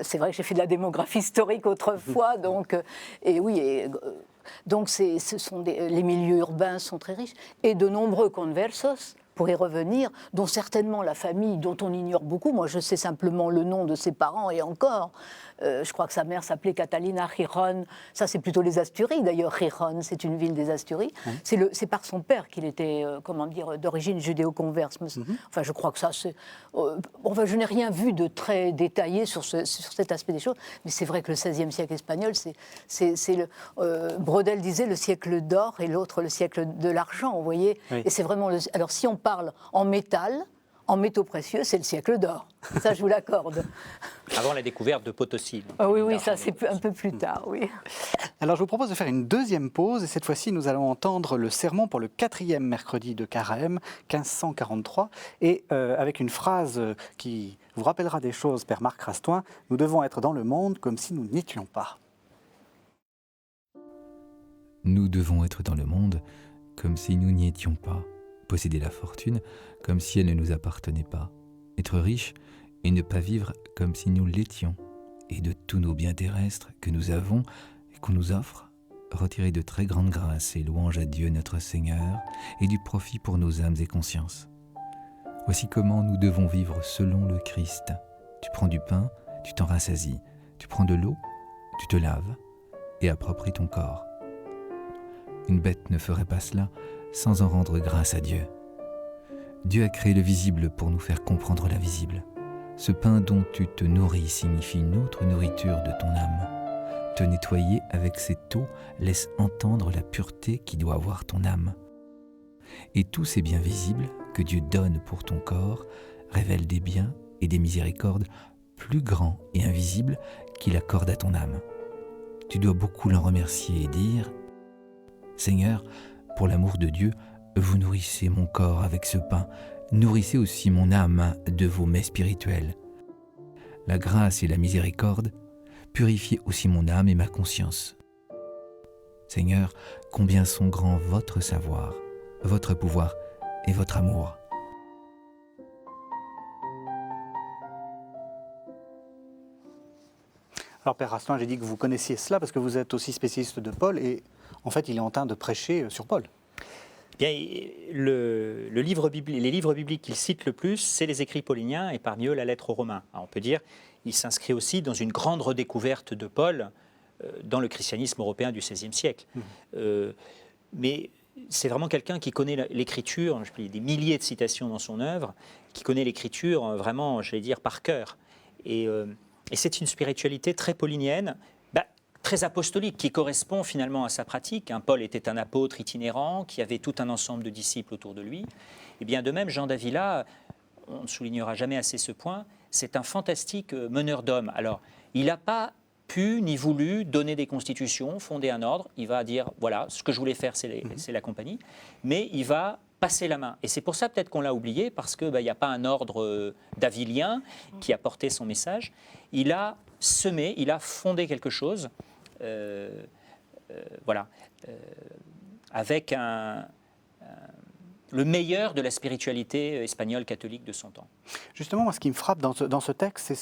c'est vrai que j'ai fait de la démographie historique autrefois, donc donc les milieux urbains sont très riches et de nombreux conversos. Pour y revenir, dont certainement la famille, dont on ignore beaucoup. Moi, je sais simplement le nom de ses parents et encore. Je crois que sa mère s'appelait Catalina Giron. Ça, c'est plutôt les Asturies. D'ailleurs, Giron, c'est une ville des Asturies. Oui. C'est par son père qu'il était, d'origine judéo-converse. Enfin, je crois que ça, c'est... je n'ai rien vu de très détaillé sur cet aspect des choses. Mais c'est vrai que le XVIe siècle espagnol, Brodel disait le siècle d'or et l'autre le siècle de l'argent, vous voyez. Oui. Et c'est vraiment... Alors, si on parle en métal, en métaux précieux, c'est le siècle d'or. Ça, je vous l'accorde. Avant la découverte de Potosí. Oui, ça, c'est un peu plus tard, oui. Alors, je vous propose de faire une deuxième pause. Et cette fois-ci, nous allons entendre le sermon pour le 4e mercredi de Carême, 1543. Et avec une phrase qui vous rappellera des choses, Père Marc Rastoin, « Nous devons être dans le monde comme si nous n'y étions pas ». Nous devons être dans le monde comme si nous n'y étions pas. Posséder la fortune comme si elle ne nous appartenait pas, être riche et ne pas vivre comme si nous l'étions, et de tous nos biens terrestres que nous avons et qu'on nous offre, retirer de très grandes grâces et louanges à Dieu notre Seigneur et du profit pour nos âmes et consciences. Voici comment nous devons vivre selon le Christ. Tu prends du pain, tu t'en rassasies, tu prends de l'eau, tu te laves et appropries ton corps. Une bête ne ferait pas cela sans en rendre grâce à Dieu. Dieu a créé le visible pour nous faire comprendre l'invisible. Ce pain dont tu te nourris signifie une autre nourriture de ton âme. Te nettoyer avec cette eau laisse entendre la pureté qui doit avoir ton âme. Et tous ces biens visibles que Dieu donne pour ton corps révèlent des biens et des miséricordes plus grands et invisibles qu'il accorde à ton âme. Tu dois beaucoup l'en remercier et dire « Seigneur, pour l'amour de Dieu, vous nourrissez mon corps avec ce pain, nourrissez aussi mon âme de vos mets spirituels. La grâce et la miséricorde, purifiez aussi mon âme et ma conscience. Seigneur, combien sont grands votre savoir, votre pouvoir et votre amour. » Alors, Père Rastoin, j'ai dit que vous connaissiez cela parce que vous êtes aussi spécialiste de Paul et en fait, il est en train de prêcher sur Paul. Bien, les livres bibliques qu'il cite le plus, c'est les écrits pauliniens et parmi eux la lettre aux Romains. Alors, on peut dire qu'il s'inscrit aussi dans une grande redécouverte de Paul dans le christianisme européen du XVIe siècle. Mais c'est vraiment quelqu'un qui connaît l'écriture, il y a des milliers de citations dans son œuvre, qui connaît l'écriture vraiment, j'allais dire, par cœur. Et c'est une spiritualité très paulinienne, très apostolique, qui correspond finalement à sa pratique. Paul était un apôtre itinérant, qui avait tout un ensemble de disciples autour de lui. Et bien de même, Jean d'Avila, on ne soulignera jamais assez ce point, c'est un fantastique meneur d'hommes. Alors, il n'a pas pu ni voulu donner des constitutions, fonder un ordre. Il va dire, voilà, ce que je voulais faire, c'est la compagnie. Mais il va passer la main. Et c'est pour ça peut-être qu'on l'a oublié, parce qu'il n'y a pas un ordre d'avilien qui a porté son message. Il a semé, il a fondé quelque chose, avec le meilleur de la spiritualité espagnole catholique de son temps. Justement, moi, ce qui me frappe dans ce texte,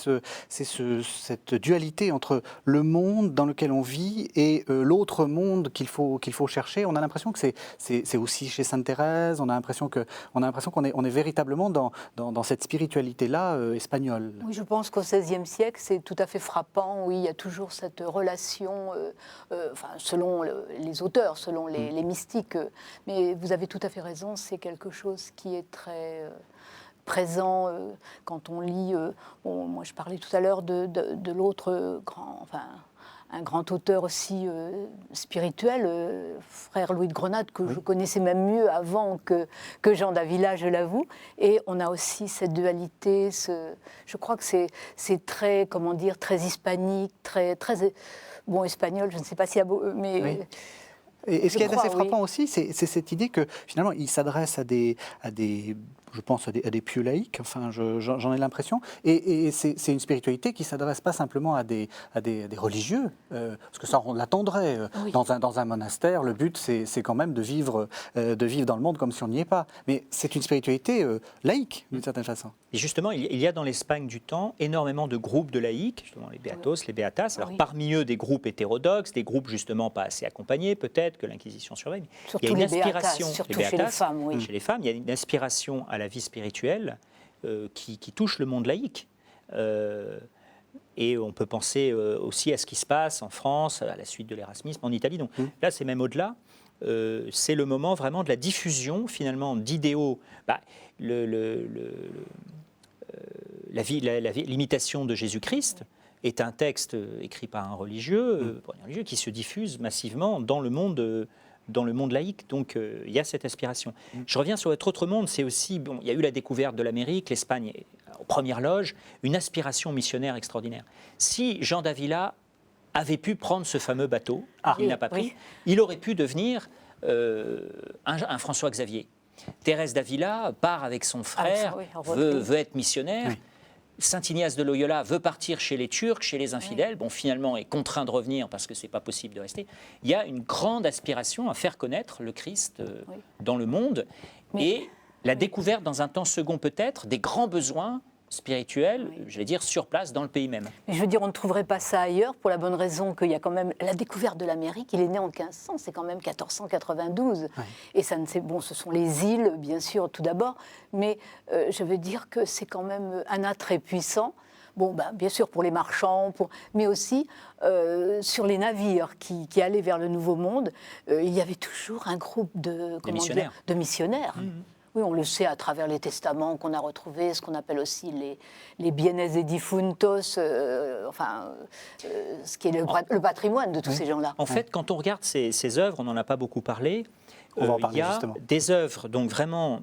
c'est cette dualité entre le monde dans lequel on vit et l'autre monde qu'il faut chercher. On a l'impression que c'est aussi chez Sainte Thérèse, on a l'impression qu'on est véritablement dans cette spiritualité-là espagnole. Oui, je pense qu'au XVIe siècle, c'est tout à fait frappant. Oui, il y a toujours cette relation, selon les auteurs, selon les mystiques. Mais vous avez tout à fait raison, c'est quelque chose qui est très présent quand on lit. Moi, je parlais tout à l'heure de l'autre grand, un grand auteur aussi spirituel, frère Louis de Grenade, que je connaissais même mieux avant que Jean d'Avila, je l'avoue. Et on a aussi cette dualité. Je crois que c'est très, comment dire, très hispanique, très espagnol. Je ne sais pas s'il y a mais. Oui. Et ce qui est assez frappant aussi, c'est cette idée que finalement, il s'adresse à des je pense, à des pieux laïcs, enfin, j'en ai l'impression, et c'est une spiritualité qui ne s'adresse pas simplement à des religieux, parce que ça, on l'attendrait dans un monastère. Le but, c'est quand même de vivre dans le monde comme si on n'y est pas. Mais c'est une spiritualité laïque, d'une certaine façon. Et justement, il y a dans l'Espagne du temps énorément de groupes de laïcs, justement les Beatos, les Beatas. Alors parmi eux, des groupes hétérodoxes, des groupes justement pas assez accompagnés, peut-être, que l'Inquisition surveille. Surtout il y a une les inspiration, Beatas, surtout chez les femmes, oui. Chez les femmes, il y a une inspiration à la vie spirituelle qui touche le monde laïque. Et on peut penser aussi à ce qui se passe en France, à la suite de l'érasmisme, en Italie. Donc là, c'est même au-delà. C'est le moment vraiment de la diffusion, finalement, d'idéaux. L'imitation de Jésus-Christ est un texte écrit par un religieux, qui se diffuse massivement dans le monde laïque. Donc il y a cette aspiration. Je reviens sur votre autre monde, c'est aussi, il y a eu la découverte de l'Amérique, l'Espagne aux premières loges, une aspiration missionnaire extraordinaire. Si Jean d'Avila avait pu prendre ce fameux bateau, il n'a pas pris, il aurait pu devenir un François Xavier. Thérèse d'Avila part avec son frère, veut être missionnaire. Oui. Saint Ignace de Loyola veut partir chez les Turcs, chez les infidèles. Bon, finalement, est contraint de revenir parce que c'est pas possible de rester. Il y a une grande aspiration à faire connaître le Christ dans le monde et la découverte, dans un temps second peut-être, des grands besoins spirituels, je vais dire, sur place, dans le pays même. Mais je veux dire, on ne trouverait pas ça ailleurs, pour la bonne raison qu'il y a quand même la découverte de l'Amérique. Il est né en 1500, c'est quand même 1492. Et ça ne ce sont les îles, bien sûr, tout d'abord, mais je veux dire que c'est quand même un attrait puissant. Bien sûr pour les marchands, mais aussi sur les navires qui allaient vers le Nouveau Monde, il y avait toujours un groupe de missionnaires. Oui, on le sait à travers les testaments qu'on a retrouvés, ce qu'on appelle aussi les bienes de difuntos, ce qui est le patrimoine de tous ces gens-là. En fait, quand on regarde ces œuvres, on n'en a pas beaucoup parlé, on va en parler, il y a justement. Des œuvres donc, vraiment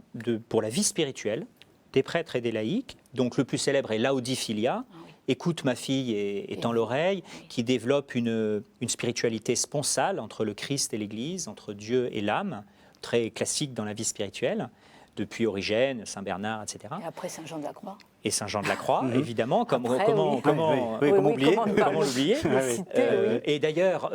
pour la vie spirituelle, des prêtres et des laïcs. Donc le plus célèbre est Laodiphilia, Écoute ma fille et tends l'oreille, qui développe une spiritualité sponsale entre le Christ et l'Église, entre Dieu et l'âme, très classique dans la vie spirituelle, depuis Origène, Saint Bernard, etc. Et après Saint Jean de la Croix. Et Saint Jean de la Croix, évidemment, comment l'oublier. Et d'ailleurs,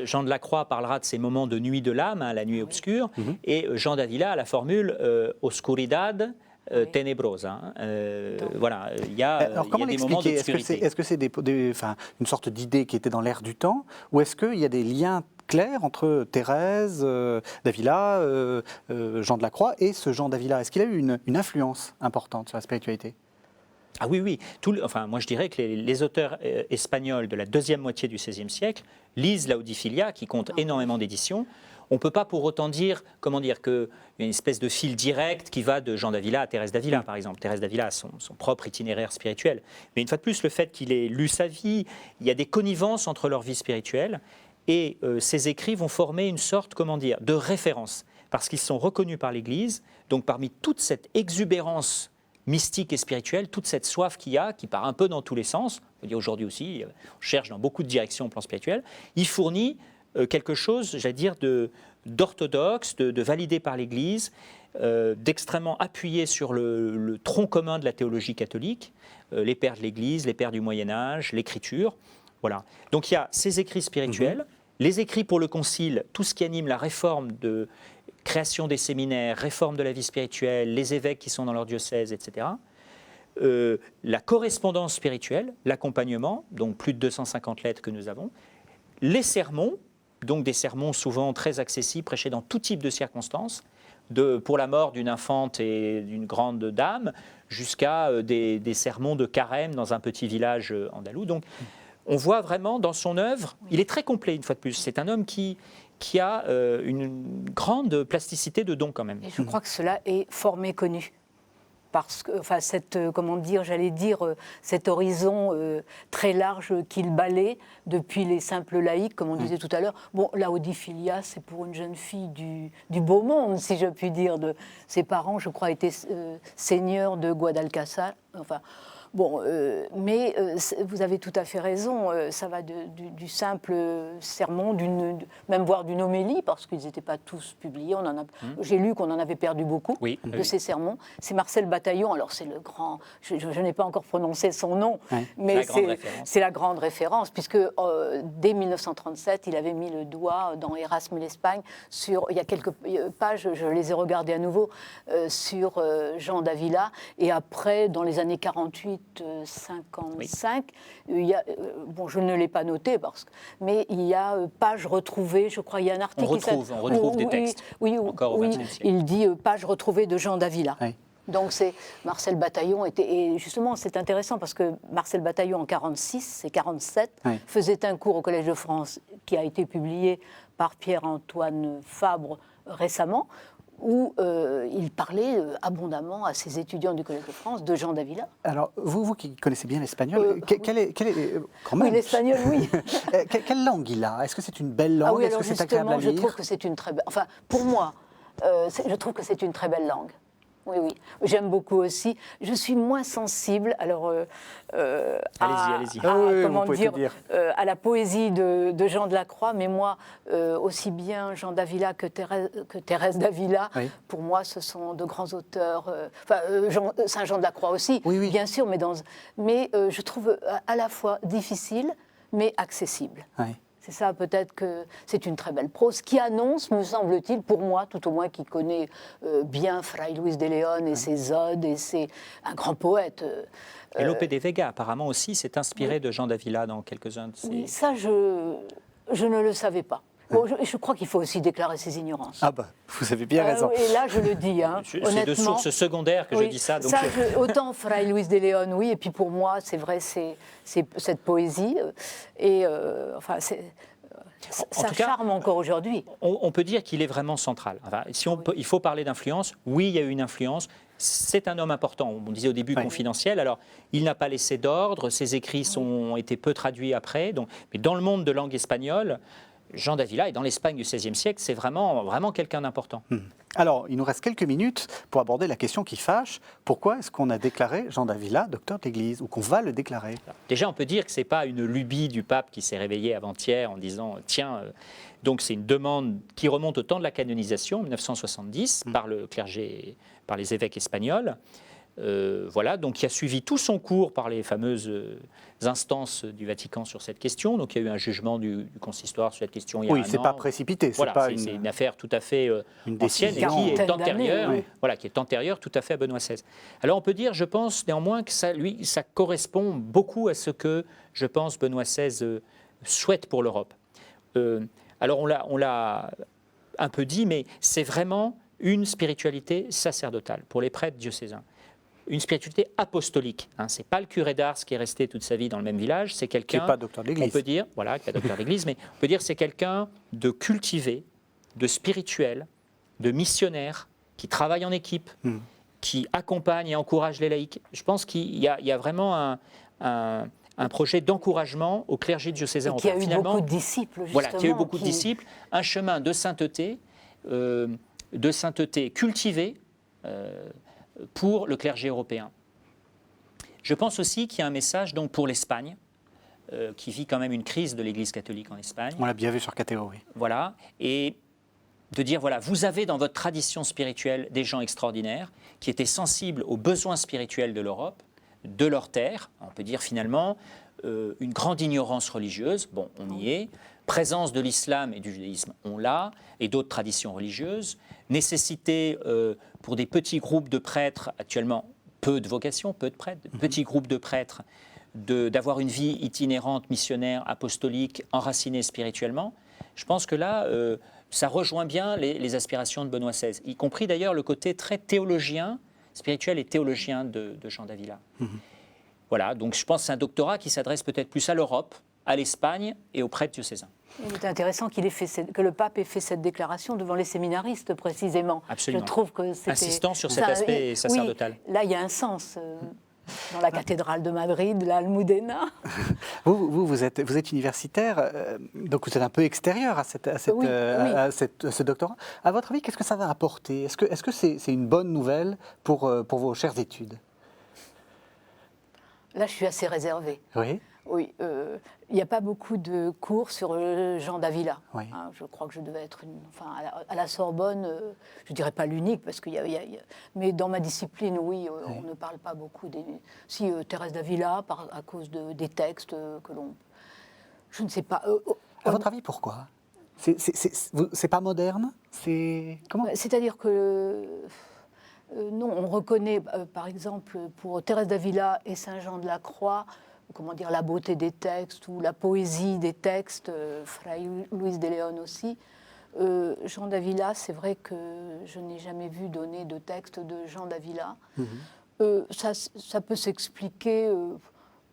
Jean de la Croix parlera de ces moments de nuit de l'âme, la nuit obscure, et Jean d'Avila a la formule oscuridad tenebrosa. Voilà, il y a, alors, comment des moments d'obscurité. Est-ce que c'est une sorte d'idée qui était dans l'air du temps, ou est-ce qu'il y a des liens clair entre Thérèse d'Avila, Jean de la Croix et ce Jean d'Avila? Est-ce qu'il a eu une influence importante sur la spiritualité? Ah oui. Moi je dirais que les auteurs espagnols de la deuxième moitié du XVIe siècle lisent Laodiphilia, qui compte énormément d'éditions. On ne peut pas pour autant dire qu'il y a une espèce de fil direct qui va de Jean d'Avila à Thérèse d'Avila, par exemple. Thérèse d'Avila a son propre itinéraire spirituel. Mais une fois de plus, le fait qu'il ait lu sa vie, il y a des connivences entre leur vie spirituelle. Et ces écrits vont former une sorte, de référence, parce qu'ils sont reconnus par l'Église. Donc parmi toute cette exubérance mystique et spirituelle, toute cette soif qu'il y a, qui part un peu dans tous les sens, on dit aujourd'hui aussi, on cherche dans beaucoup de directions au plan spirituel, il fournit quelque chose, j'allais dire, d'orthodoxe, de validé par l'Église, d'extrêmement appuyé sur le tronc commun de la théologie catholique, les pères de l'Église, les pères du Moyen-Âge, l'Écriture. Voilà. Donc il y a ces écrits spirituels, les écrits pour le Concile, tout ce qui anime la réforme création des séminaires, réforme de la vie spirituelle, les évêques qui sont dans leur diocèse, etc. La correspondance spirituelle, l'accompagnement, donc plus de 250 lettres que nous avons, les sermons, donc des sermons souvent très accessibles, prêchés dans tout type de circonstances, pour la mort d'une infante et d'une grande dame, jusqu'à des sermons de carême dans un petit village andalou. Donc on voit vraiment dans son œuvre, il est très complet une fois de plus, c'est un homme qui a une grande plasticité de dons quand même. Et je crois que cela est fort méconnu. Parce que, enfin, cet horizon très large qu'il balaie depuis les simples laïcs, comme on disait tout à l'heure. Bon, la Audiphilia, c'est pour une jeune fille du beau monde, si je puis dire. Ses parents, je crois, étaient seigneurs de Guadalcazar. Enfin, bon, mais vous avez tout à fait raison. Ça va du simple sermon, même voire d'une homélie, parce qu'ils n'étaient pas tous publiés. J'ai lu qu'on en avait perdu beaucoup de ces sermons. C'est Marcel Bataillon. Alors c'est le grand. Je n'ai pas encore prononcé son nom, mais c'est la grande référence, puisque dès 1937, il avait mis le doigt dans Erasme et l'Espagne sur. Il y a quelques pages, je les ai regardées à nouveau sur Jean d'Avila, et après, dans les années 48. 55, il y a, bon, je ne l'ai pas noté, mais il y a page retrouvée, je crois, il y a un article on retrouve des textes, encore au XXe siècle. Il dit page retrouvée de Jean d'Avila. Oui. Donc c'est Marcel Bataillon, et justement c'est intéressant parce que Marcel Bataillon en 46 et 47 faisait un cours au Collège de France qui a été publié par Pierre-Antoine Fabre récemment, où il parlait abondamment à ses étudiants du Collège de France de Jean d'Avila. Alors, vous qui connaissez bien l'espagnol, quel est quand même, oui, l'espagnol, oui. Quelle langue il a? Est-ce que c'est une belle langue? Oui, est-ce que c'est agréable à lire? Je trouve que c'est une très belle... Enfin, pour moi, je trouve que c'est une très belle langue. Oui, oui. J'aime beaucoup aussi. Je suis moins sensible allez-y. À la poésie de Jean de la Croix, mais moi, aussi bien Jean d'Avila que Thérèse d'Avila, pour moi, ce sont de grands auteurs. Saint Jean de la Croix aussi, bien sûr, mais je trouve à la fois difficile, mais accessible. Oui. C'est ça, peut-être que c'est une très belle prose qui annonce, me semble-t-il, pour moi, tout au moins qui connaît bien Fray Luis de León et ses odes, et c'est un grand poète. Et Lope de Vega, apparemment aussi, s'est inspiré de Jean d'Avila dans quelques-uns de ses... Oui, ça, je ne le savais pas. Bon, je crois qu'il faut aussi déclarer ses ignorances. Ah bah, vous avez bien raison. Et là, je le dis, c'est de sources secondaires que je dis ça. Donc autant Fray Luis de León, oui, et puis pour moi, c'est vrai, c'est cette poésie, et ça charme encore aujourd'hui. On peut dire qu'il est vraiment central. Enfin, il faut parler d'influence. Oui, il y a eu une influence. C'est un homme important. On disait au début confidentiel. Alors, il n'a pas laissé d'ordre. Ses écrits ont été peu traduits après. Mais dans le monde de langue espagnole, Jean d'Avila, et dans l'Espagne du XVIe siècle, c'est vraiment quelqu'un d'important. Alors, il nous reste quelques minutes pour aborder la question qui fâche. Pourquoi est-ce qu'on a déclaré Jean d'Avila docteur de l'Église, ou qu'on va le déclarer? Déjà, on peut dire que ce n'est pas une lubie du pape qui s'est réveillé avant-hier en disant « tiens ». Donc c'est une demande qui remonte au temps de la canonisation, 1970, par le clergé, par les évêques espagnols. Voilà, donc qui a suivi tout son cours par les fameuses instances du Vatican sur cette question. Donc il y a eu un jugement du consistoire sur cette question il y a un an. Oui, c'est pas précipité. Voilà, c'est une affaire tout à fait ancienne et qui est antérieure, qui est antérieure tout à fait à Benoît XVI. Alors on peut dire, je pense néanmoins que ça correspond beaucoup à ce que, je pense, Benoît XVI souhaite pour l'Europe. Alors on l'a un peu dit, mais c'est vraiment une spiritualité sacerdotale pour les prêtres diocésains. Une spiritualité apostolique. Ce n'est pas le curé d'Ars qui est resté toute sa vie dans le même village, c'est quelqu'un... Qui n'est pas docteur de l'Église. On peut dire, qui n'est pas docteur de l'Église, mais on peut dire que c'est quelqu'un de cultivé, de spirituel, de missionnaire, qui travaille en équipe, qui accompagne et encourage les laïcs. Je pense qu'il y a vraiment un projet d'encouragement au clergé diocésain. Qui a eu beaucoup de disciples, justement. Voilà, qui a eu beaucoup de disciples. Un chemin de sainteté cultivé, pour le clergé européen. Je pense aussi qu'il y a un message donc, pour l'Espagne, qui vit quand même une crise de l'Église catholique en Espagne. On l'a bien vu sur KTO, oui. Voilà, et de dire, voilà, vous avez dans votre tradition spirituelle des gens extraordinaires qui étaient sensibles aux besoins spirituels de l'Europe, de leur terre. On peut dire finalement, une grande ignorance religieuse, bon, on y est, présence de l'islam et du judaïsme, on l'a, et d'autres traditions religieuses, nécessité pour des petits groupes de prêtres, actuellement peu de vocations, peu de prêtres, petits groupes de prêtres, d'avoir une vie itinérante, missionnaire, apostolique, enracinée spirituellement. Je pense que là, ça rejoint bien les aspirations de Benoît XVI, y compris d'ailleurs le côté très théologien, spirituel et théologien de Jean d'Avila. Voilà, donc je pense que c'est un doctorat qui s'adresse peut-être plus à l'Europe, à l'Espagne et aux prêtres diocésains. Il est intéressant que le pape ait fait cette déclaration devant les séminaristes, précisément. Absolument. Je trouve que c'était... Insistant sur cet aspect sacerdotal. Oui, là, il y a un sens. Dans la cathédrale de Madrid, l'Almudena. Vous êtes universitaire, donc vous êtes un peu extérieur à ce doctorat. À votre avis, qu'est-ce que ça va apporter? Est-ce que c'est une bonne nouvelle pour vos chères études? Là, je suis assez réservée. Oui. Oui, il n'y a pas beaucoup de cours sur Jean d'Avila. Oui. Hein, je crois que je devais être, à la Sorbonne, je ne dirais pas l'unique, parce qu'il mais dans ma discipline, oui, on ne parle pas beaucoup Si, Thérèse d'Avila, à cause des textes que l'on... Je ne sais pas. À votre avis, pourquoi? C'est pas moderne? Comment? C'est-à-dire que... non, on reconnaît, par exemple, pour Thérèse d'Avila et Saint Jean de la Croix, comment dire, la beauté des textes ou la poésie des textes, Fray Luis de León aussi. Jean d'Avila, c'est vrai que je n'ai jamais vu donner de texte de Jean d'Avila. Ça peut s'expliquer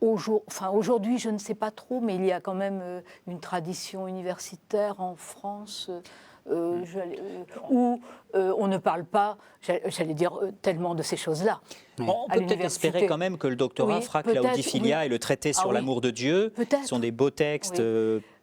aujourd'hui, je ne sais pas trop, mais il y a quand même une tradition universitaire en France où on ne parle pas, j'allais dire, tellement de ces choses-là. On peut peut-être espérer quand même que le doctorat fera que Claudicilia et le traité sur l'amour de Dieu, qui sont des beaux textes,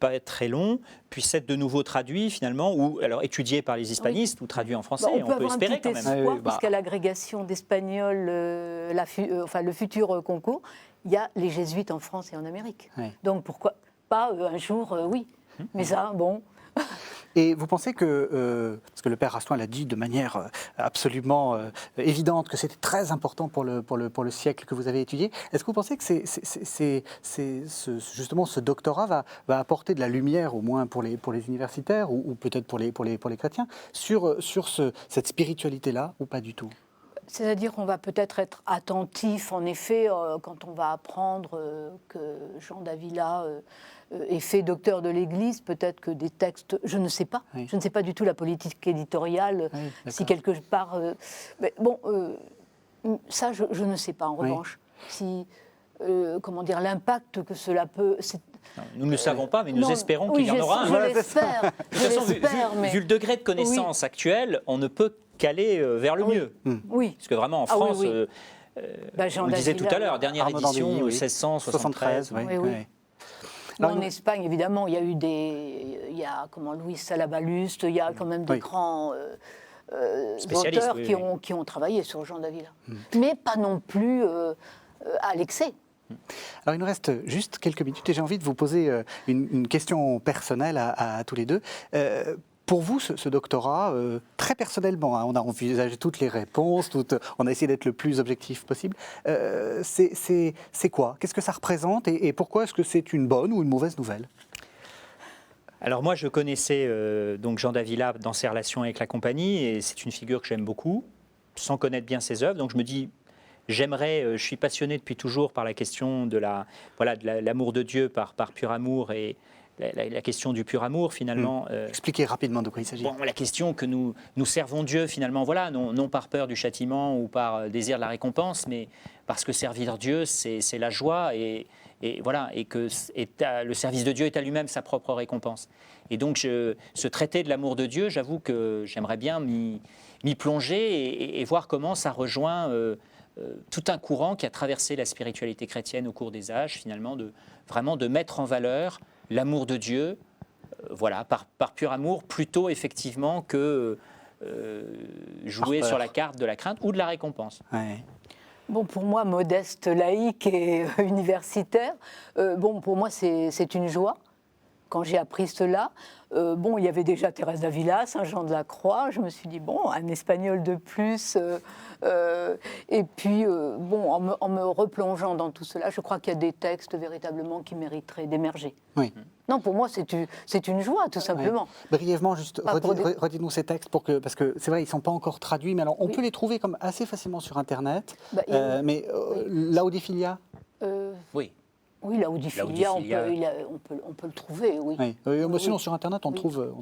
pas très longs, puissent être de nouveau traduits finalement, ou alors étudiés par les hispanistes, ou traduits en français. On peut espérer quand même. Espoir, puisqu'à l'agrégation d'espagnol, le futur concours, il y a les jésuites en France et en Amérique. Donc pourquoi pas un jour, oui. Mais ça, bon... Et vous pensez que, parce que le père Rastoin l'a dit de manière absolument évidente, que c'était très important pour le siècle que vous avez étudié, est-ce que vous pensez que justement ce doctorat va apporter de la lumière, au moins pour les universitaires, ou peut-être pour les chrétiens, sur cette spiritualité-là, ou pas du tout? C'est-à-dire qu'on va peut-être être attentif, en effet, quand on va apprendre que Jean d'Avila est fait docteur de l'Église, peut-être que des textes, je ne sais pas, je ne sais pas du tout la politique éditoriale, si quelque part... mais bon, ça, je ne sais pas, en revanche, si, comment dire, l'impact que cela peut... Non, nous ne le savons pas, mais nous espérons qu'il y en aura un. Je l'espère. De toute façon, vu le degré de connaissance actuel, on ne peut qu'aller vers le mieux. Oui. Parce que vraiment, en France, on le disait tout à l'heure, dernière Arnaud édition, Dandini, 1673. En Espagne, évidemment, il y a eu Luis Salabalust, il y a quand même des grands auteurs qui ont travaillé sur Jean d'Avila. Mais pas non plus à l'excès. Alors il nous reste juste quelques minutes et j'ai envie de vous poser une question personnelle à tous les deux. Pour vous, ce doctorat, très personnellement, on a envisagé toutes les réponses, on a essayé d'être le plus objectif possible. C'est quoi? Qu'est-ce que ça représente et pourquoi est-ce que c'est une bonne ou une mauvaise nouvelle? Alors moi, je connaissais donc Jean d'Avila dans ses relations avec la compagnie et c'est une figure que j'aime beaucoup, sans connaître bien ses œuvres. Donc je me dis, je suis passionné depuis toujours par la question de l'amour de Dieu par pur amour et la question du pur amour, finalement. Expliquez rapidement de quoi il s'agit. La question que nous servons Dieu, finalement, non par peur du châtiment ou par désir de la récompense, mais parce que servir Dieu, c'est la joie et que le service de Dieu est à lui-même sa propre récompense. Et donc, ce traité de l'amour de Dieu, j'avoue que j'aimerais bien m'y plonger et voir comment ça rejoint tout un courant qui a traversé la spiritualité chrétienne au cours des âges, finalement, vraiment de mettre en valeur l'amour de Dieu, par pur amour, plutôt effectivement que jouer sur la carte de la crainte ou de la récompense. Bon, pour moi, modeste, laïque et universitaire, pour moi, c'est une joie quand j'ai appris cela, bon, il y avait déjà Thérèse d'Avila, Saint Jean de la Croix. Je me suis dit, bon, un espagnol de plus. Et puis, bon, en me replongeant dans tout cela, je crois qu'il y a des textes véritablement qui mériteraient d'émerger. Oui. Non, pour moi, c'est une joie, tout simplement. Oui. Brièvement, juste, redites-nous ces textes, parce que c'est vrai, ils ne sont pas encore traduits, mais alors on peut les trouver comme assez facilement sur Internet. Mais Laodicea Oui. Oui, Laodicea, on peut le trouver, oui. Sinon, sur Internet, on trouve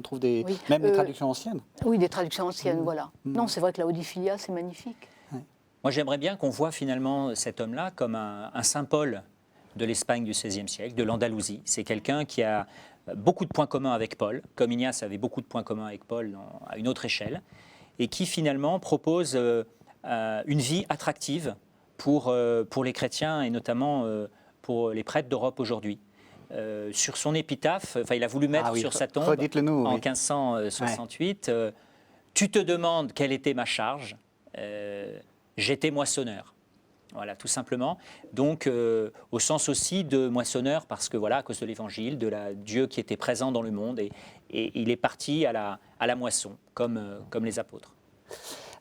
même des traductions anciennes. Oui, des traductions anciennes, voilà. Non, c'est vrai que Laodicea, c'est magnifique. Moi, j'aimerais bien qu'on voit finalement cet homme-là comme un saint Paul de l'Espagne du XVIe siècle, de l'Andalousie. C'est quelqu'un qui a beaucoup de points communs avec Paul, comme Ignace avait beaucoup de points communs avec Paul à une autre échelle, et qui finalement propose une vie attractive pour les chrétiens et notamment pour les prêtres d'Europe aujourd'hui. Sur son épitaphe, il a voulu mettre sur sa tombe en 1568 tu te demandes quelle était ma charge, j'étais moissonneur. Voilà, tout simplement. Donc, au sens aussi de moissonneur, parce que voilà, à cause de l'Évangile, de Dieu qui était présent dans le monde, et il est parti à la moisson, comme les apôtres.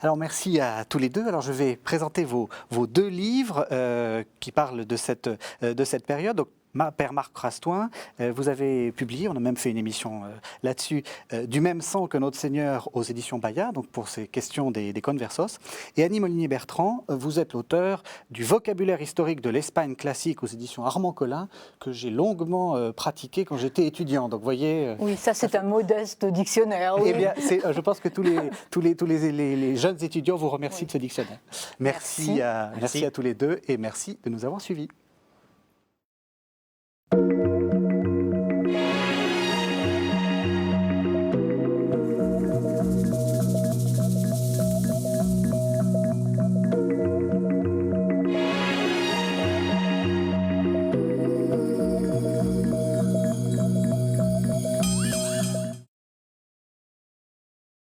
Alors merci à tous les deux. Alors je vais présenter vos deux livres qui parlent de cette période. Donc, Père Marc Rastoin, vous avez publié, on a même fait une émission là-dessus, Du même sang que notre Seigneur aux éditions Bayard, donc pour ces questions des conversos. Et Annie Molinier-Bertrand, vous êtes l'auteur du vocabulaire historique de l'Espagne classique aux éditions Armand Collin, que j'ai longuement pratiqué quand j'étais étudiant. Donc, vous voyez, oui, ça c'est un modeste dictionnaire. Oui. Eh bien, je pense que tous les jeunes étudiants vous remercient de ce dictionnaire. Merci à tous les deux et merci de nous avoir suivis.